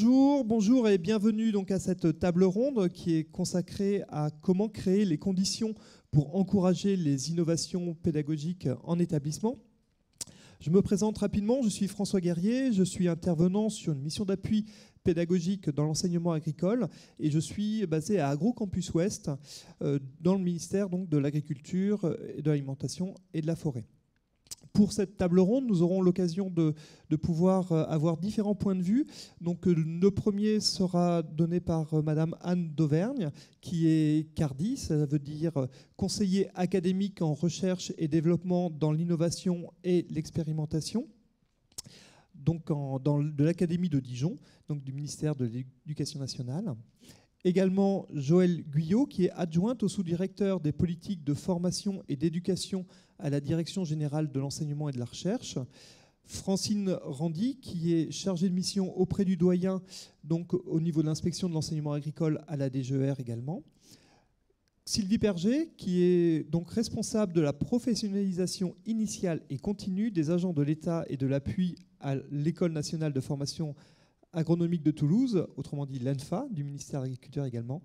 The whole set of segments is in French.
Bonjour et bienvenue donc à cette table ronde qui est consacrée à comment créer les conditions pour encourager les innovations pédagogiques en établissement. Je me présente rapidement, je suis François Guerrier, je suis intervenant sur une mission d'appui pédagogique dans l'enseignement agricole et je suis basé à AgroCampus Ouest dans le ministère donc, de l'Agriculture, de l'Alimentation et de la Forêt. Pour cette table ronde, nous aurons l'occasion de pouvoir avoir différents points de vue. Donc, le premier sera donné par Madame Anne d'Auvergne, qui est CARDI, ça veut dire conseiller académique en recherche et développement dans l'innovation et l'expérimentation, donc de l'Académie de Dijon, donc du ministère de l'Éducation nationale. Également Joëlle Guyot, qui est adjointe au sous-directeur des politiques de formation et d'éducation à la Direction générale de l'enseignement et de la recherche. Francine Randy, qui est chargée de mission auprès du doyen, donc au niveau de l'inspection de l'enseignement agricole à la DGER également. Sylvie Perger, qui est donc responsable de la professionnalisation initiale et continue des agents de l'État et de l'appui à l'École nationale de formation agronomique de Toulouse, autrement dit l'ENFA, du ministère de l'Agriculture également.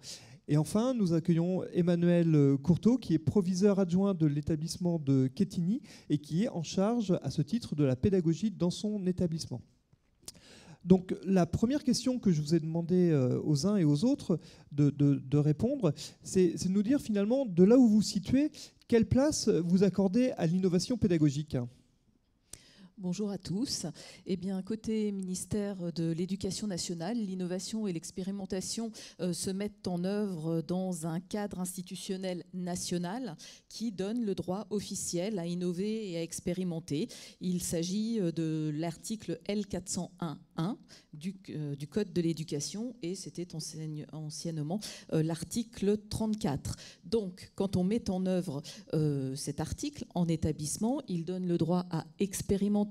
Et enfin, nous accueillons Emmanuel Courteau, qui est proviseur adjoint de l'établissement de Quetigny et qui est en charge, à ce titre, de la pédagogie dans son établissement. Donc, la première question que je vous ai demandé aux uns et aux autres de répondre, c'est de nous dire finalement, de là où vous vous situez, quelle place vous accordez à l'innovation pédagogique ? Bonjour à tous. Eh bien, côté ministère de l'Éducation nationale, l'innovation et l'expérimentation se mettent en œuvre dans un cadre institutionnel national qui donne le droit officiel à innover et à expérimenter. Il s'agit de l'article L401.1 du Code de l'éducation et c'était anciennement l'article 34. Donc, quand on met en œuvre cet article en établissement, il donne le droit à expérimenter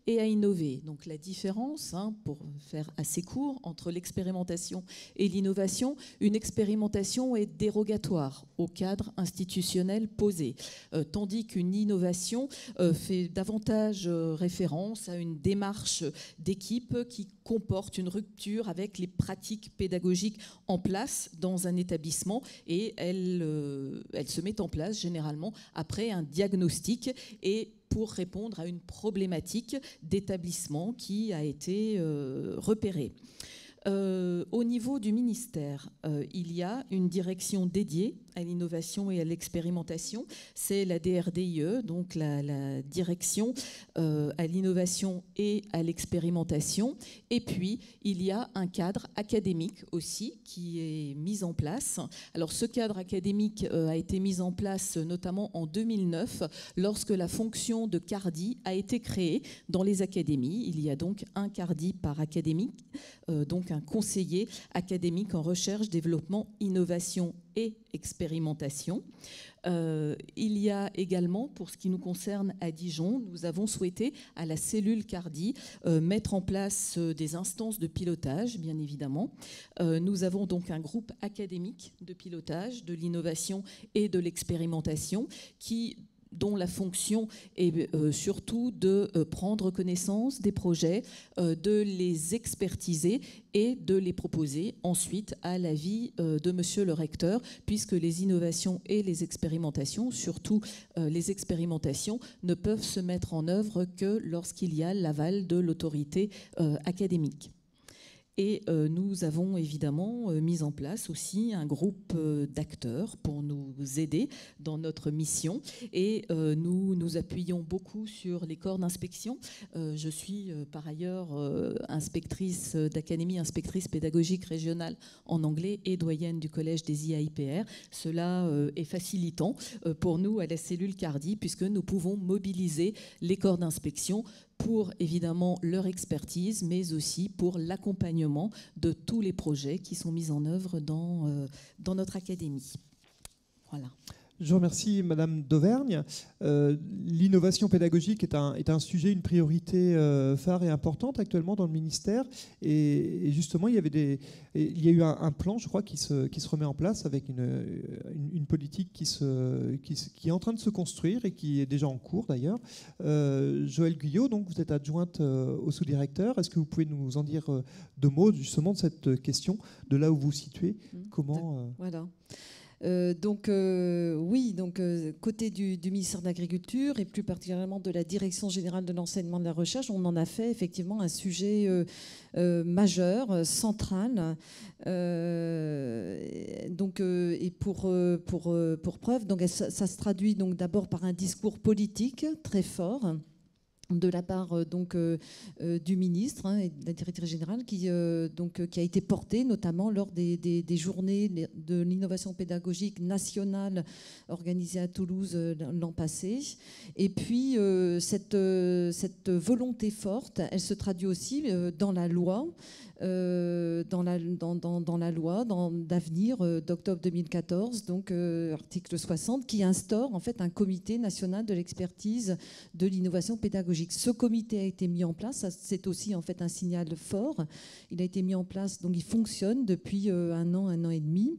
et à innover. Donc la différence, pour faire assez court, entre l'expérimentation et l'innovation, une expérimentation est dérogatoire au cadre institutionnel posé, tandis qu'une innovation fait davantage référence à une démarche d'équipe qui comporte une rupture avec les pratiques pédagogiques en place dans un établissement et elle se met en place généralement après un diagnostic et pour répondre à une problématique d'établissement qui a été repérée. Au niveau du ministère, il y a une direction dédiée à l'innovation et à l'expérimentation. C'est la DRDIE, donc la direction à l'innovation et à l'expérimentation. Et puis, il y a un cadre académique aussi qui est mis en place. Alors, ce cadre académique a été mis en place notamment en 2009, lorsque la fonction de CARDI a été créée dans les académies. Il y a donc un CARDI par académique, donc un conseiller académique en recherche, développement, innovation et expérimentation. Il y a également, pour ce qui nous concerne à Dijon, nous avons souhaité à la cellule CARDI mettre en place des instances de pilotage, bien évidemment. Nous avons donc un groupe académique de pilotage de l'innovation et de l'expérimentation dont la fonction est surtout de prendre connaissance des projets, de les expertiser et de les proposer ensuite à l'avis de monsieur le recteur, puisque les innovations et les expérimentations, surtout les expérimentations, ne peuvent se mettre en œuvre que lorsqu'il y a l'aval de l'autorité académique. Et nous avons évidemment mis en place aussi un groupe d'acteurs pour nous aider dans notre mission. Et nous nous appuyons beaucoup sur les corps d'inspection. Je suis par ailleurs inspectrice d'académie, inspectrice pédagogique régionale en anglais et doyenne du collège des IAIPR. Cela est facilitant pour nous à la cellule CARDI puisque nous pouvons mobiliser les corps d'inspection pour évidemment leur expertise, mais aussi pour l'accompagnement de tous les projets qui sont mis en œuvre dans notre académie. Voilà. Je vous remercie, Madame d'Auvergne. L'innovation pédagogique est un sujet, une priorité phare et importante actuellement dans le ministère. Et justement, il y a eu un plan, je crois, qui se remet en place avec une politique qui est en train de se construire et qui est déjà en cours d'ailleurs. Joëlle Guyot, donc, vous êtes adjointe au sous-directeur. Est-ce que vous pouvez nous en dire deux mots justement de cette question, de là où vous vous situez? Comment Voilà. Côté du ministère de l'Agriculture et plus particulièrement de la Direction générale de l'enseignement et de la recherche, on en a fait effectivement un sujet majeur, central. Et pour preuve, donc ça se traduit donc d'abord par un discours politique très fort de la part du ministre et de la directrice générale qui a été porté notamment lors des journées de l'innovation pédagogique nationale organisées à Toulouse l'an passé. Et puis cette volonté forte, elle se traduit aussi dans la loi. Dans la loi d'avenir d'octobre 2014, donc article 60, qui instaure en fait un comité national de l'expertise de l'innovation pédagogique. Ce comité a été mis en place, c'est aussi en fait un signal fort. Il a été mis en place, donc il fonctionne depuis un an et demi.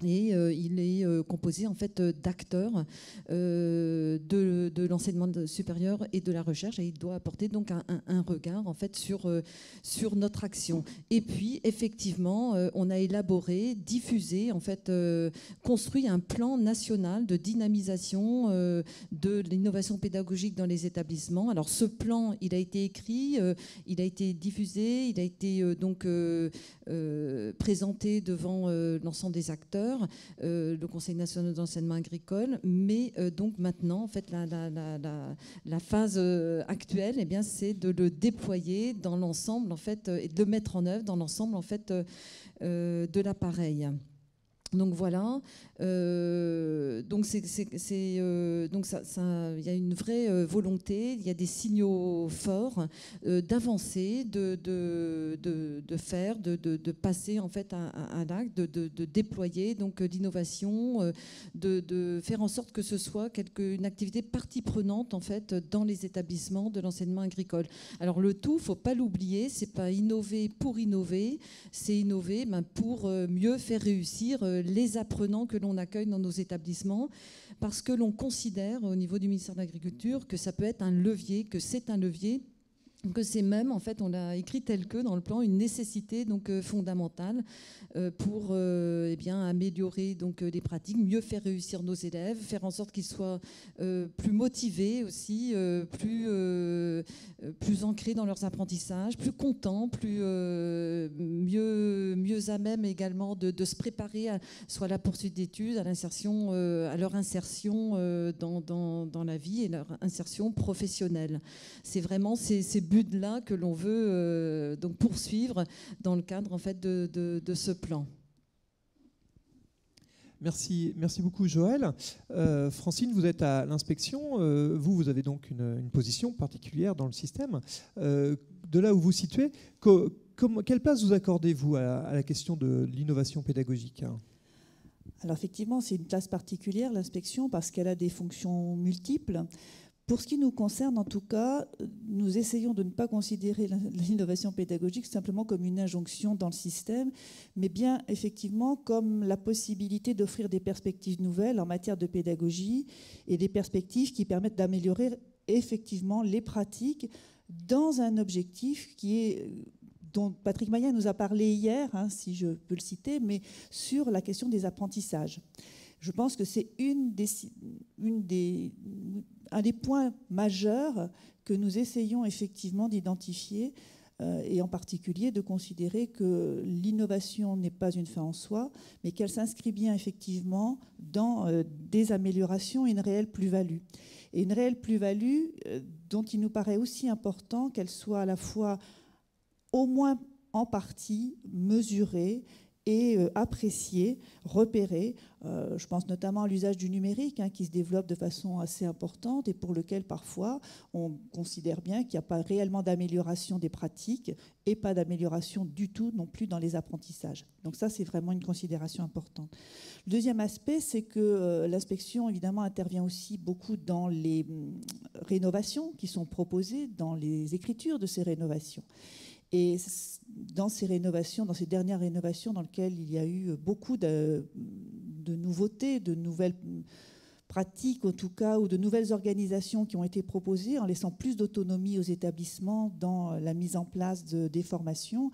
Et il est composé en fait d'acteurs de l'enseignement supérieur et de la recherche, et il doit apporter donc un regard en fait sur notre action. Et puis effectivement, on a élaboré, diffusé, en fait construit un plan national de dynamisation de l'innovation pédagogique dans les établissements. Alors ce plan, il a été écrit, il a été diffusé, il a été présenté devant l'ensemble des acteurs. Le Conseil national d'enseignement agricole, mais donc maintenant, en fait, la phase actuelle, eh bien, c'est de le déployer dans l'ensemble, en fait, et de le mettre en œuvre dans l'ensemble, en fait, de l'appareil. Donc voilà, donc il y a une vraie volonté, il y a des signaux forts d'avancer, de faire, de passer en fait à l'acte, de déployer donc l'innovation, de faire en sorte que ce soit une activité partie prenante en fait dans les établissements de l'enseignement agricole. Alors le tout, faut pas l'oublier, c'est pas innover pour innover, c'est innover pour mieux faire réussir les apprenants que l'on accueille dans nos établissements, parce que l'on considère au niveau du ministère de l'Agriculture que ça peut être un levier, que c'est un levier, que c'est même, en fait, on l'a écrit tel que dans le plan, une nécessité donc fondamentale pour améliorer donc les pratiques, mieux faire réussir nos élèves, faire en sorte qu'ils soient plus motivés aussi, plus ancrés dans leurs apprentissages, plus contents, mieux à même également de se préparer soit à la poursuite d'études, à l'insertion, à leur insertion dans la vie et leur insertion professionnelle. C'est vraiment ces buts-là que l'on veut donc poursuivre dans le cadre en fait de ce plan. Merci beaucoup Joëlle. Francine, vous êtes à l'inspection. Vous avez donc une position particulière dans le système. De là où vous vous situez, quelle place vous accordez-vous à la question de l'innovation pédagogique ? Alors effectivement, c'est une place particulière, l'inspection, parce qu'elle a des fonctions multiples. Pour ce qui nous concerne, en tout cas, nous essayons de ne pas considérer l'innovation pédagogique simplement comme une injonction dans le système, mais bien effectivement comme la possibilité d'offrir des perspectives nouvelles en matière de pédagogie et des perspectives qui permettent d'améliorer effectivement les pratiques dans un objectif dont Patrick Mayen nous a parlé hier, si je peux le citer, mais sur la question des apprentissages. Je pense que c'est un des points majeurs que nous essayons effectivement d'identifier et en particulier de considérer que l'innovation n'est pas une fin en soi, mais qu'elle s'inscrit bien effectivement dans des améliorations et une réelle plus-value. Et une réelle plus-value dont il nous paraît aussi important qu'elle soit à la fois au moins en partie mesurée et apprécié, repéré. Je pense notamment à l'usage du numérique qui se développe de façon assez importante et pour lequel parfois on considère bien qu'il n'y a pas réellement d'amélioration des pratiques et pas d'amélioration du tout non plus dans les apprentissages. Donc ça, c'est vraiment une considération importante. Le deuxième aspect, c'est que l'inspection, évidemment, intervient aussi beaucoup dans les rénovations qui sont proposées, dans les écritures de ces rénovations. Et dans ces rénovations, dans ces dernières rénovations dans lesquelles il y a eu beaucoup de nouveautés, de nouvelles pratiques en tout cas, ou de nouvelles organisations qui ont été proposées en laissant plus d'autonomie aux établissements dans la mise en place des formations,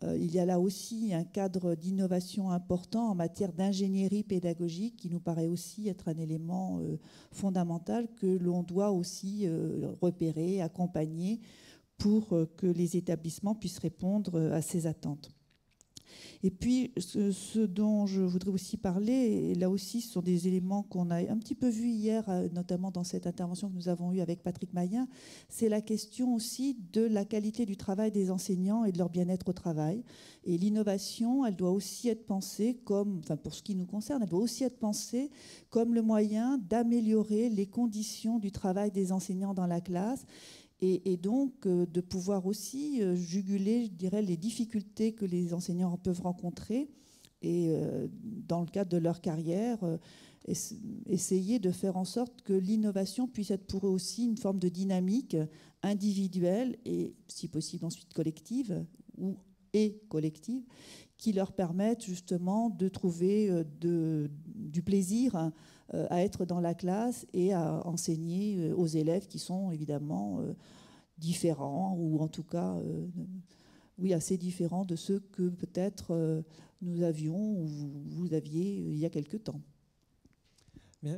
il y a là aussi un cadre d'innovation important en matière d'ingénierie pédagogique qui nous paraît aussi être un élément fondamental que l'on doit aussi repérer, accompagner pour que les établissements puissent répondre à ces attentes. Et puis, ce dont je voudrais aussi parler, et là aussi, ce sont des éléments qu'on a un petit peu vus hier, notamment dans cette intervention que nous avons eue avec Patrick Mayen, c'est la question aussi de la qualité du travail des enseignants et de leur bien-être au travail. Et l'innovation, elle doit aussi être pensée comme, enfin pour ce qui nous concerne, elle doit aussi être pensée comme le moyen d'améliorer les conditions du travail des enseignants dans la classe. Et donc de pouvoir aussi juguler, je dirais, les difficultés que les enseignants peuvent rencontrer et dans le cadre de leur carrière, essayer de faire en sorte que l'innovation puisse être pour eux aussi une forme de dynamique individuelle et si possible ensuite collective et collective qui leur permettent justement de trouver du plaisir à être dans la classe et à enseigner aux élèves qui sont évidemment différents ou en tout cas oui, assez différents de ceux que peut-être nous avions ou vous aviez il y a quelque temps.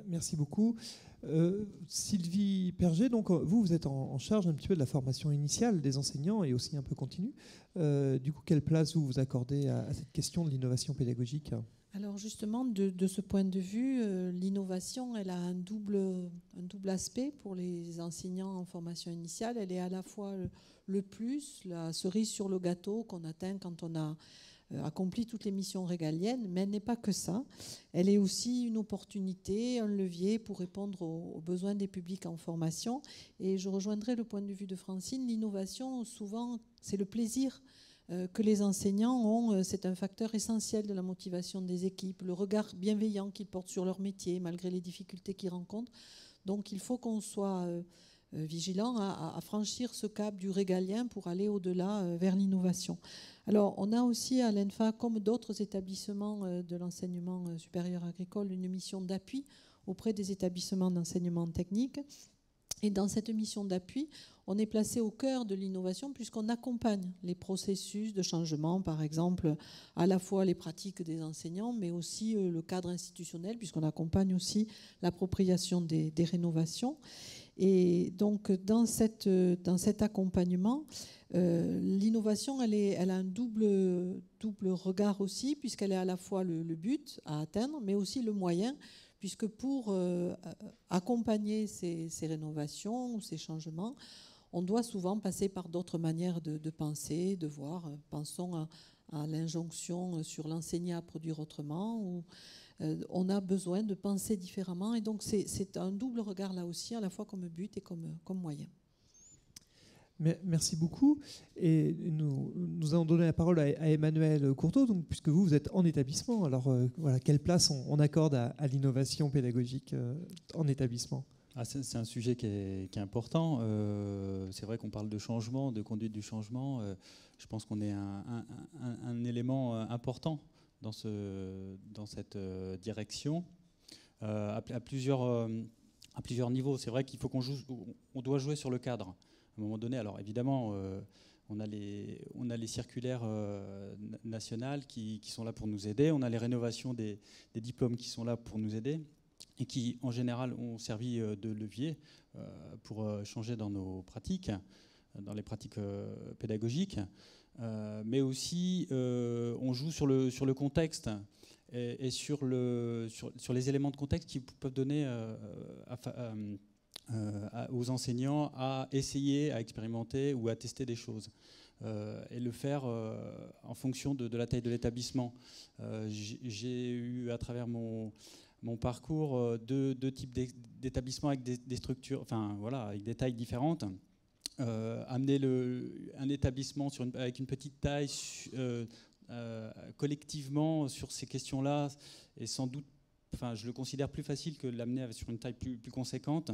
Merci beaucoup. Sylvie Perger, donc vous êtes en charge un petit peu de la formation initiale des enseignants et aussi un peu continue. Du coup, quelle place vous accordez à cette question de l'innovation pédagogique ? Alors justement, de ce point de vue, l'innovation, elle a un double aspect pour les enseignants en formation initiale. Elle est à la fois le plus, la cerise sur le gâteau qu'on atteint quand on a accompli toutes les missions régaliennes, mais elle n'est pas que ça. Elle est aussi une opportunité, un levier pour répondre aux besoins des publics en formation. Et je rejoindrai le point de vue de Francine. L'innovation, souvent, c'est le plaisir que les enseignants ont. C'est un facteur essentiel de la motivation des équipes, le regard bienveillant qu'ils portent sur leur métier, malgré les difficultés qu'ils rencontrent. Donc il faut qu'on soit vigilant à franchir ce cap du régalien pour aller au-delà vers l'innovation. Alors, on a aussi à l'ENFA, comme d'autres établissements de l'enseignement supérieur agricole, une mission d'appui auprès des établissements d'enseignement technique. Et dans cette mission d'appui, on est placé au cœur de l'innovation puisqu'on accompagne les processus de changement, par exemple, à la fois les pratiques des enseignants, mais aussi le cadre institutionnel, puisqu'on accompagne aussi l'appropriation des rénovations. Et donc, dans cet accompagnement, l'innovation, elle a un double regard aussi, puisqu'elle est à la fois le but à atteindre, mais aussi le moyen, puisque pour accompagner ces rénovations ou ces changements, on doit souvent passer par d'autres manières de penser, de voir. Pensons à l'injonction sur l'enseigner à produire autrement, où on a besoin de penser différemment. Et donc, c'est un double regard là aussi, à la fois comme but et comme moyen. Merci beaucoup. Et nous allons donner la parole à Emmanuel Courteau, donc, puisque vous êtes en établissement. Alors, voilà, quelle place on accorde à l'innovation pédagogique en établissement ? C'est un sujet qui est important. C'est vrai qu'on parle de changement, de conduite du changement. Je pense qu'on est un élément important dans cette direction à plusieurs niveaux. C'est vrai qu'il faut on doit jouer sur le cadre. À un moment donné, alors évidemment, on a les circulaires nationales qui sont là pour nous aider. On a les rénovations des diplômes qui sont là pour nous aider et qui, en général, ont servi de levier pour changer dans nos pratiques, dans les pratiques pédagogiques. Mais aussi, on joue sur le contexte et sur les éléments de contexte qui peuvent donner aux enseignants à essayer, à expérimenter ou à tester des choses. et le faire en fonction de la taille de l'établissement. J'ai eu à travers mon parcours deux types d'établissements avec des structures, enfin voilà, avec des tailles différentes. Amener un établissement avec une petite taille collectivement sur ces questions-là est sans doute, enfin, je le considère plus facile que de l'amener sur une taille plus conséquente.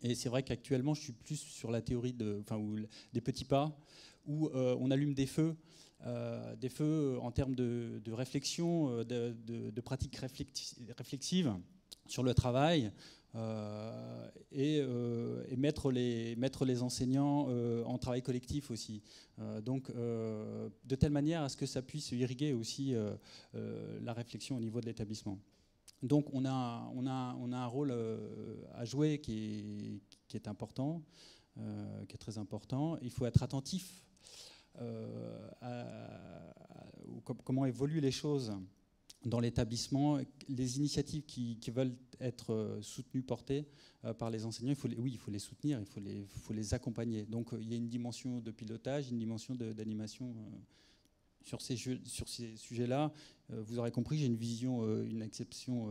Et c'est vrai qu'actuellement, je suis plus sur la théorie des petits pas, où on allume des feux en termes de réflexion, de pratiques réflexives sur le travail, et mettre les enseignants en travail collectif aussi. Donc, de telle manière à ce que ça puisse irriguer aussi la réflexion au niveau de l'établissement. Donc on a un rôle à jouer qui est important, qui est très important. Il faut être attentif à comment évoluent les choses dans l'établissement. Les initiatives qui veulent être soutenues, portées par les enseignants, il faut les soutenir, il faut les accompagner. Donc il y a une dimension de pilotage, une dimension d'animation sur ces sujets-là. Vous aurez compris, j'ai une vision, une acception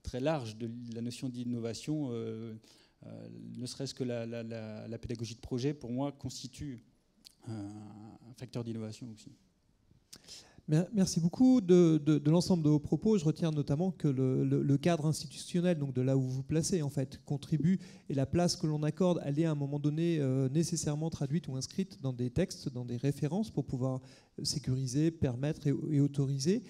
très large de la notion d'innovation. Ne serait-ce que la pédagogie de projet, pour moi, constitue un facteur d'innovation aussi. Merci beaucoup de l'ensemble de vos propos. Je retiens notamment que le cadre institutionnel, donc de là où vous vous placez, en fait, contribue, et la place que l'on accorde, elle est à un moment donné nécessairement traduite ou inscrite dans des textes, dans des références pour pouvoir sécuriser, permettre et autoriser.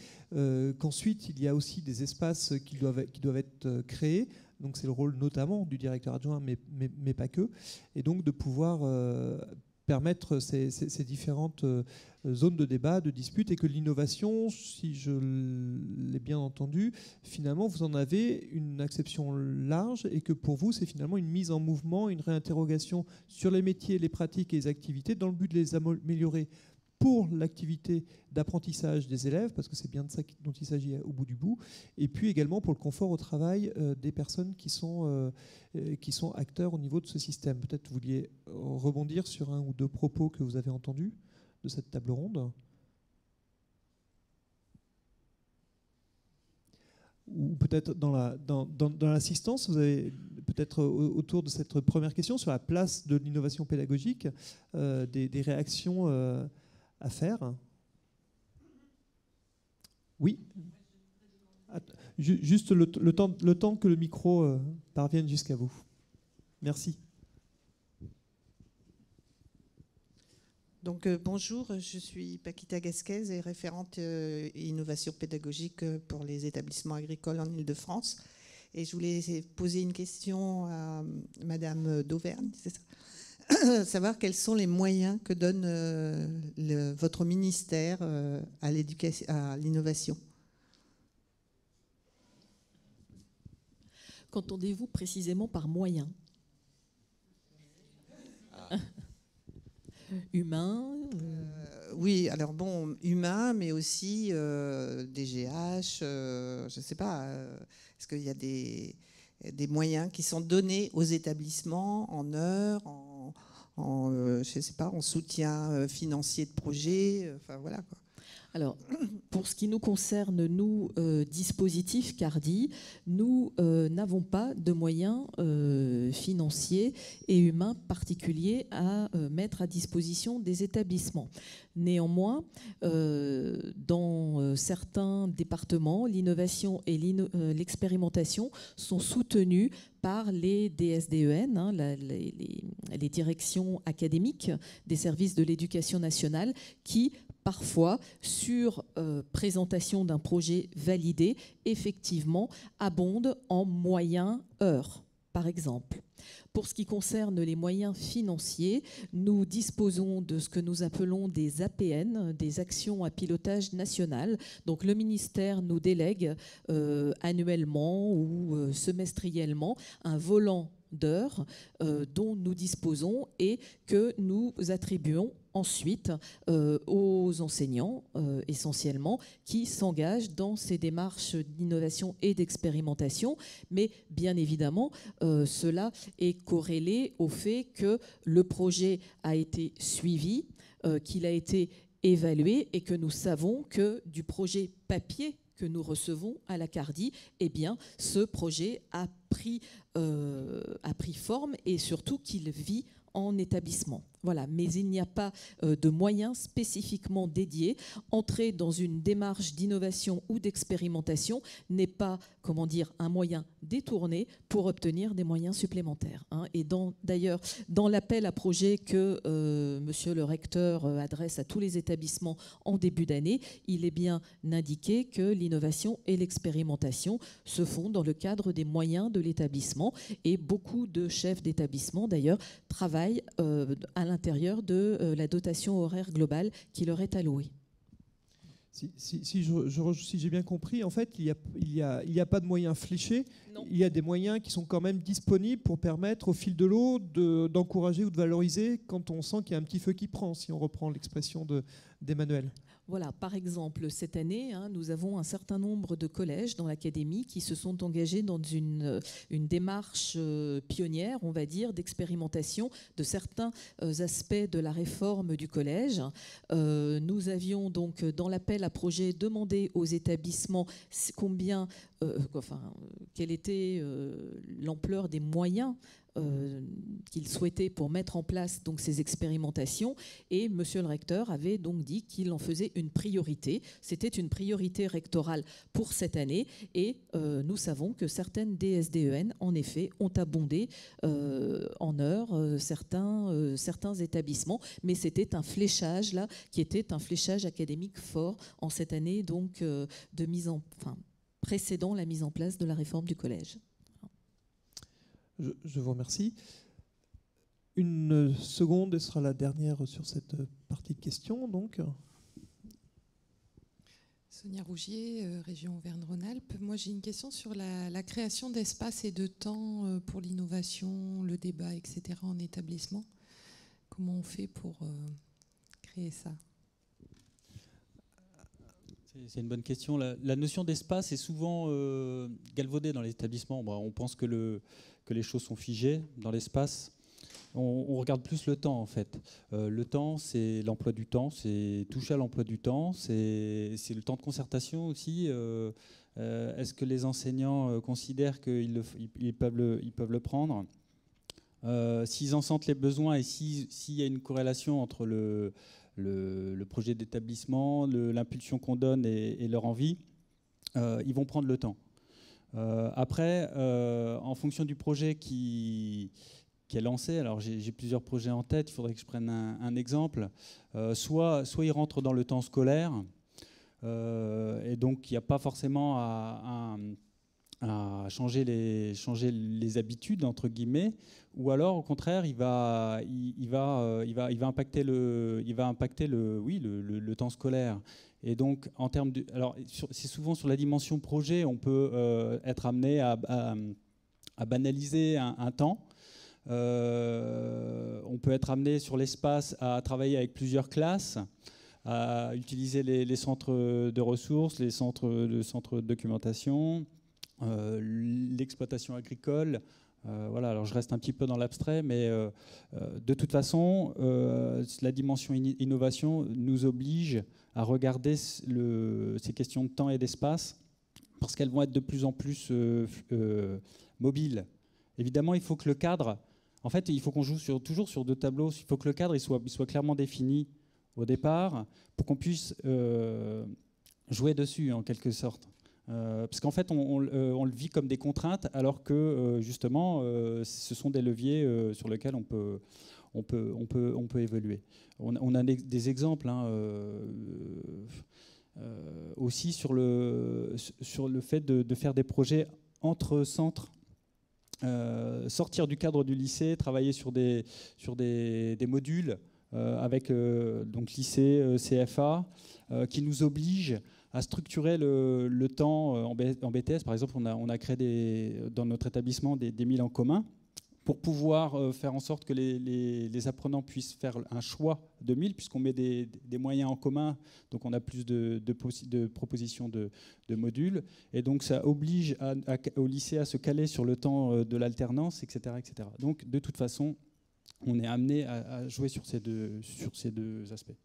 Qu'ensuite, il y a aussi des espaces qui doivent être créés. Donc c'est le rôle notamment du directeur adjoint, mais pas que. Et donc de pouvoir permettre ces différentes zones de débat, de dispute, et que l'innovation, si je l'ai bien entendu, finalement vous en avez une acception large, et que pour vous c'est finalement une mise en mouvement, une réinterrogation sur les métiers, les pratiques et les activités dans le but de les améliorer pour l'activité d'apprentissage des élèves, parce que c'est bien de ça dont il s'agit au bout du bout, et puis également pour le confort au travail des personnes qui sont acteurs au niveau de ce système. Peut-être vous vouliez rebondir sur un ou deux propos que vous avez entendus de cette table ronde, ou peut-être dans l'assistance, vous avez peut-être autour de cette première question sur la place de l'innovation pédagogique, des réactions à faire. Oui. Juste le temps que le micro parvienne jusqu'à vous. Merci. Donc bonjour, je suis Paquita Gasquez, et référente innovation pédagogique pour les établissements agricoles en Île-de-France. Et je voulais poser une question à Madame d'Auvergne, c'est ça ? Savoir quels sont les moyens que donne votre ministère à l'innovation. Qu'entendez-vous précisément par moyens ? Humain Oui, alors bon, humain, mais aussi DGH, je ne sais pas, est-ce qu'il y a des moyens qui sont donnés aux établissements en heures, je sais pas, en soutien financier de projet, enfin voilà quoi. Alors, pour ce qui nous concerne, nous, dispositifs Cardi, nous n'avons pas de moyens financiers et humains particuliers à mettre à disposition des établissements. Néanmoins, dans certains départements, l'innovation et l'expérimentation sont soutenues par les DSDEN, les directions académiques des services de l'éducation nationale, qui parfois, sur présentation d'un projet validé, effectivement, abondent en moyens heures, par exemple. Pour ce qui concerne les moyens financiers, nous disposons de ce que nous appelons des APN, des actions à pilotage national. Donc le ministère nous délègue annuellement ou semestriellement un volant d'heures dont nous disposons et que nous attribuons ensuite aux enseignants essentiellement qui s'engagent dans ces démarches d'innovation et d'expérimentation. Mais bien évidemment, cela est corrélé au fait que le projet a été suivi, qu'il a été évalué et que nous savons que du projet papier que nous recevons à la CARDI, eh bien, ce projet a pris forme et surtout qu'il vit en établissement. Voilà, mais il n'y a pas de moyens spécifiquement dédiés. Entrer dans une démarche d'innovation ou d'expérimentation n'est pas, comment dire, un moyen détourné pour obtenir des moyens supplémentaires. Et d'ailleurs, dans l'appel à projet que monsieur le recteur adresse à tous les établissements en début d'année, il est bien indiqué que l'innovation et l'expérimentation se font dans le cadre des moyens de l'établissement. Et beaucoup de chefs d'établissement, d'ailleurs, travaillent à l'intérieur de la dotation horaire globale qui leur est allouée. Si j'ai bien compris, en fait, il n'y a pas de moyens fléchés. Non. Il y a des moyens qui sont quand même disponibles pour permettre au fil de l'eau d'encourager ou de valoriser quand on sent qu'il y a un petit feu qui prend, si on reprend l'expression d'Emmanuel. Voilà, par exemple, cette année, nous avons un certain nombre de collèges dans l'académie qui se sont engagés dans une démarche pionnière, on va dire, d'expérimentation de certains aspects de la réforme du collège. Nous avions donc, dans l'appel à projet, demandé aux établissements quelle était l'ampleur des moyens qu'il souhaitait pour mettre en place donc ces expérimentations, et monsieur le recteur avait donc dit qu'il en faisait une priorité. C'était une priorité rectorale pour cette année, et nous savons que certaines DSDEN en effet ont abondé en heures certains établissements, mais c'était un fléchage là qui était un fléchage académique fort en cette année donc précédant la mise en place de la réforme du collège. Je vous remercie. Une seconde, et ce sera la dernière sur cette partie de questions. Donc. Sonia Rougier, région Auvergne-Rhône-Alpes. Moi, j'ai une question sur la création d'espace et de temps pour l'innovation, le débat, etc. en établissement. Comment on fait pour créer ça ? C'est une bonne question. La notion d'espace est souvent galvaudée dans les établissements. On pense que les choses sont figées dans l'espace. On regarde plus le temps, en fait. Le temps, c'est l'emploi du temps, c'est toucher à l'emploi du temps, c'est le temps de concertation aussi. Est-ce que les enseignants considèrent qu'ils peuvent le prendre ? S'ils en sentent les besoins et s'il y a une corrélation entre le projet d'établissement, l'impulsion qu'on donne et leur envie, ils vont prendre le temps. Après, en fonction du projet qui est lancé, alors j'ai plusieurs projets en tête, il faudrait que je prenne un exemple. Soit ils rentrent dans le temps scolaire, et donc il n'y a pas forcément à changer les habitudes entre guillemets, ou alors au contraire il va impacter le temps scolaire. Et donc en termes alors c'est souvent sur la dimension projet, on peut être amené à banaliser un temps. On peut être amené sur l'espace à travailler avec plusieurs classes, à utiliser les centres de ressources, les centres de documentation, l'exploitation agricole. Voilà, alors je reste un petit peu dans l'abstrait, mais de toute façon, la dimension innovation nous oblige à regarder ces questions de temps et d'espace, parce qu'elles vont être de plus en plus mobiles. Évidemment, il faut que le cadre, en fait, il faut qu'on joue toujours sur deux tableaux. Il faut que le cadre il soit clairement défini au départ, pour qu'on puisse jouer dessus, en quelque sorte. Parce qu'en fait, on le vit comme des contraintes, alors que justement, ce sont des leviers sur lesquels on peut évoluer. On a des exemples aussi sur le fait de faire des projets entre centres, sortir du cadre du lycée, travailler sur des modules avec donc lycée, CFA, qui nous obligent à structurer le temps en BTS. Par exemple, on a créé dans notre établissement des milles en commun pour pouvoir faire en sorte que les apprenants puissent faire un choix de milles, puisqu'on met des moyens en commun, donc on a plus de propositions de modules. Et donc ça oblige au lycée à se caler sur le temps de l'alternance, etc., etc. Donc de toute façon, on est amené à jouer sur ces deux aspects.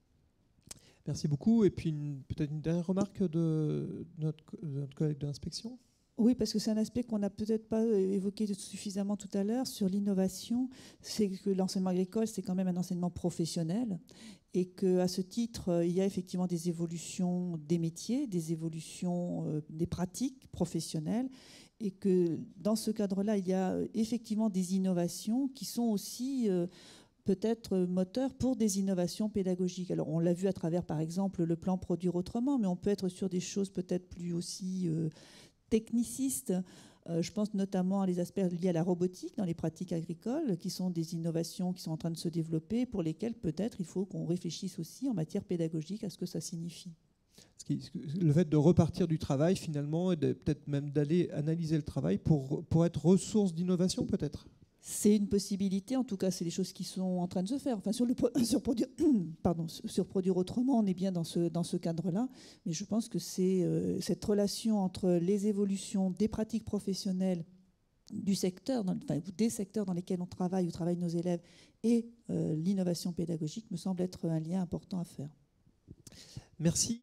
Merci beaucoup. Et puis peut-être une dernière remarque de notre collègue de l'inspection. Oui, parce que c'est un aspect qu'on n'a peut-être pas évoqué suffisamment tout à l'heure sur l'innovation. C'est que l'enseignement agricole, c'est quand même un enseignement professionnel et qu'à ce titre, il y a effectivement des évolutions des métiers, des évolutions des pratiques professionnelles et que dans ce cadre-là, il y a effectivement des innovations qui sont aussi peut-être moteurs pour des innovations pédagogiques. Alors, on l'a vu à travers, par exemple, le plan Produire autrement, mais on peut être sur des choses peut-être plus aussi technicistes. Je pense notamment à les aspects liés à la robotique dans les pratiques agricoles, qui sont des innovations qui sont en train de se développer, pour lesquelles peut-être il faut qu'on réfléchisse aussi en matière pédagogique à ce que ça signifie. Le fait de repartir du travail, finalement, et peut-être même d'aller analyser le travail pour être ressource d'innovation, peut-être. C'est une possibilité, en tout cas, c'est des choses qui sont en train de se faire. Enfin, sur Produire autrement, on est bien dans ce cadre-là, mais je pense que c'est cette relation entre les évolutions des pratiques professionnelles du secteur, des secteurs dans lesquels on travaille, où travaillent nos élèves, et l'innovation pédagogique me semble être un lien important à faire. Merci.